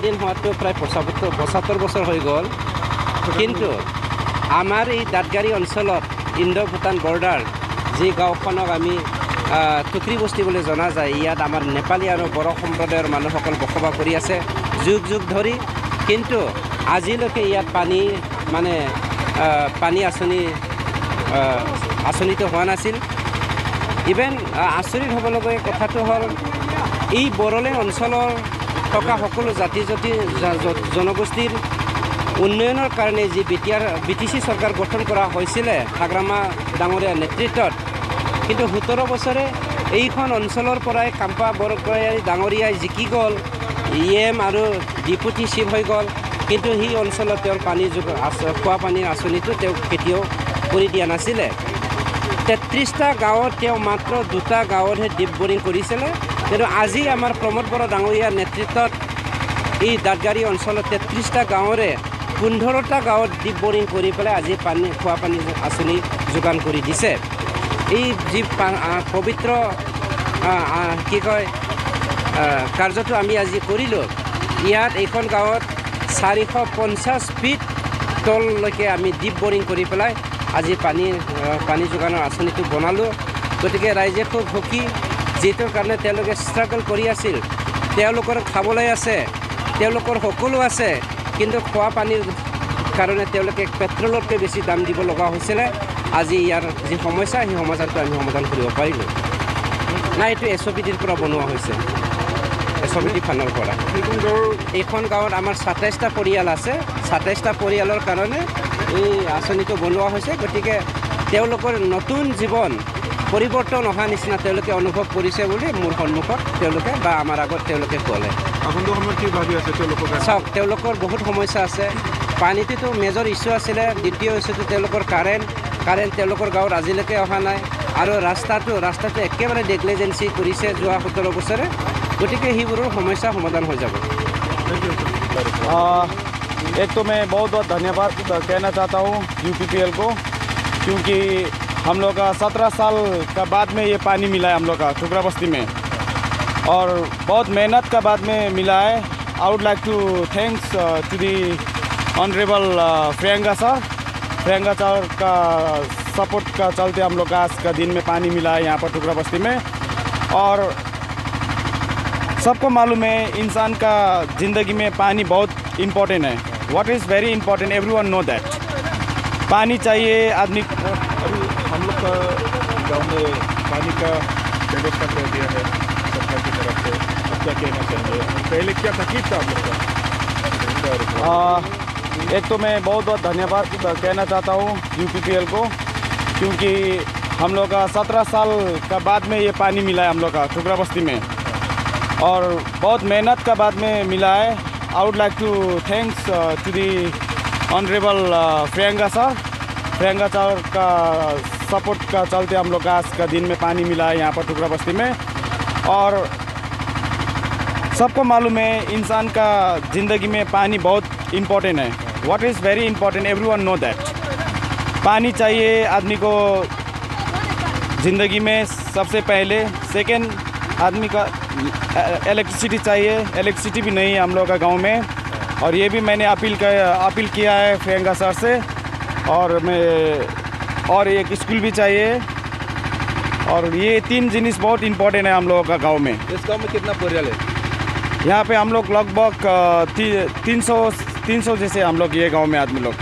দিন হোৱাটো প্ৰায় 75 বছৰ হৈ গ'ল। কিন্তু আমাৰ এই দাঁতগাড়ী অঞ্চলত ইণ্ডো ভূটান বৰ্ডাৰ যি গাঁওখনক আমি টুকৰি বস্তি বুলি জনা যায়, ইয়াত আমাৰ নেপালী আৰু বড়ো সম্প্ৰদায়ৰ মানুহসকল বসবাস কৰি আছে যুগ যুগ ধৰি। কিন্তু আজিলৈকে ইয়াত পানী আঁচনিটো হোৱা নাছিল। ইভেন আচৰিত হ'বলগীয়া কথাটো হ'ল এই বড়োলেণ্ড অঞ্চলৰ থকা সকলো জাতি জনগোষ্ঠীৰ উন্নয়নৰ কাৰণে যি BTC চৰকাৰ গঠন কৰা হৈছিলে হাগ্ৰামা ডাঙৰীয়াৰ নেতৃত্বত, কিন্তু 17 বছৰে এইখন অঞ্চলৰ পৰাই কাম্পা বৰগয়াৰী ডাঙৰীয়াই জিকি গ'ল, EM আৰু ডেপুটি চিফ হৈ গ'ল। কিন্তু সেই অঞ্চলত তেওঁৰ খোৱা পানীৰ আঁচনিটো তেওঁ কেতিয়াও কৰি দিয়া নাছিলে। 33টা গাঁৱত তেওঁ মাত্ৰ 2টা গাঁৱতহে ডিপ বৰিং কৰিছিলে। কিন্তু আজি আমাৰ প্ৰমোদ বড়ো ডাঙৰীয়াৰ নেতৃত্বত এই দাঁতগাড়ী অঞ্চলত 33টা গাঁৱৰে 15টা গাঁৱত ডিপ বৰিং কৰি পেলাই আজি খোৱা পানী আঁচনি যোগান কৰি দিছে। এই যি পবিত্ৰ কাৰ্যটো আমি আজি কৰিলোঁ, ইয়াত এইখন গাঁৱত 450 ফিট তললৈকে আমি ডিপ বৰিং কৰি পেলাই আজি পানী যোগানৰ আঁচনিটো বনালোঁ। গতিকে ৰাইজে খুব সুখী, যিটোৰ কাৰণে তেওঁলোকে ষ্ট্ৰাগল কৰি আছিল। তেওঁলোকৰ খাবলৈ আছে, তেওঁলোকৰ সকলো আছে, কিন্তু খোৱা পানীৰ কাৰণে তেওঁলোকে পেট্ৰলতকৈ বেছি দাম দিব লগা হৈছিলে। আজি ইয়াৰ যি সমস্যা, সেই সমস্যাটো আমি সমাধান কৰিব পাৰিলোঁ। নাই, এইটো SOPTৰ পৰা বনোৱা হৈছে, SOPT ফানৰ পৰা। এইখন গাঁৱত আমাৰ 27টা পৰিয়াল আছে। 27টা পৰিয়ালৰ কাৰণে এই আঁচনিটো বনোৱা হৈছে। গতিকে তেওঁলোকৰ নতুন জীৱন পৰিৱৰ্তন অহা নিচিনা তেওঁলোকে অনুভৱ কৰিছে বুলি মোৰ সন্মুখত তেওঁলোকে বা আমাৰ আগত তেওঁলোকে ক'লে। চাওক, তেওঁলোকৰ বহুত সমস্যা আছে। পানীটোতো মেজৰ ইছ্যু আছিলে। দ্বিতীয় ইছ্যুটো তেওঁলোকৰ কাৰেণ্ট তেওঁলোকৰ গাঁৱত আজিলৈকে অহা নাই। আৰু ৰাস্তাটো একেবাৰে নেগলিজেঞ্চি কৰিছে যোৱা 17 বছৰে। গতিকে সেইবোৰৰ সমস্যা সমাধান হৈ যাব। एक तो मैं बहुत धन्यवाद कहना चाहता हूँ UPPL को, क्योंकि हम लोग का 17 साल का बाद में ये पानी मिला है हम लोग का टुकरा बस्ती में, और बहुत मेहनत का बाद में मिला है। I would like to thanks to the honourable Priyanka sir का सपोर्ट का चलते हम लोग का आज का दिन में पानी मिला है यहाँ पर टुकरा बस्ती में। और सबको मालूम है इंसान का ज़िंदगी में पानी बहुत इम्पोर्टेंट है। What is very important, everyone know that. पानी चाहिए आदमी। अभी हम लोग का गांव में पानी का व्यवस्था कर दिया है सरकार की तरफ से, अब क्या कहना चाहिए? पहले क्या तकलीफ था आप लोग का? एक तो मैं बहुत धन्यवाद कहना चाहता हूँ UPPL को, क्योंकि हम लोग का 17 साल का बाद में ये पानी मिला है हम लोग का टुकरा बस्ती में, और बहुत मेहनत का बाद में मिला है। I would like to thanks to the honourable Priyanka sir का सपोर्ट का चलते हम लोग आज का दिन में पानी मिला है यहाँ पर टुकरा बस्ती में। और सबको मालूम है इंसान का ज़िंदगी में पानी बहुत इम्पोर्टेंट है। What is very important, everyone know that. पानी चाहिए आदमी को ज़िंदगी में सबसे पहले। सेकेंड, आदमी का इलेक्ट्रिसिटी चाहिए। इलेक्ट्रिसिटी भी नहीं है हम लोग का गांव में, और ये भी मैंने अपील किया है प्रियंका सर से। और एक स्कूल भी चाहिए, और ये 3 जिनिस बहुत इम्पोर्टेंट है हम लोगों का गांव में। इस गांव में कितना परिवार है? यहाँ पे हम लोग लगभग 300 जैसे हम लोग ये गांव में आदमी लोग।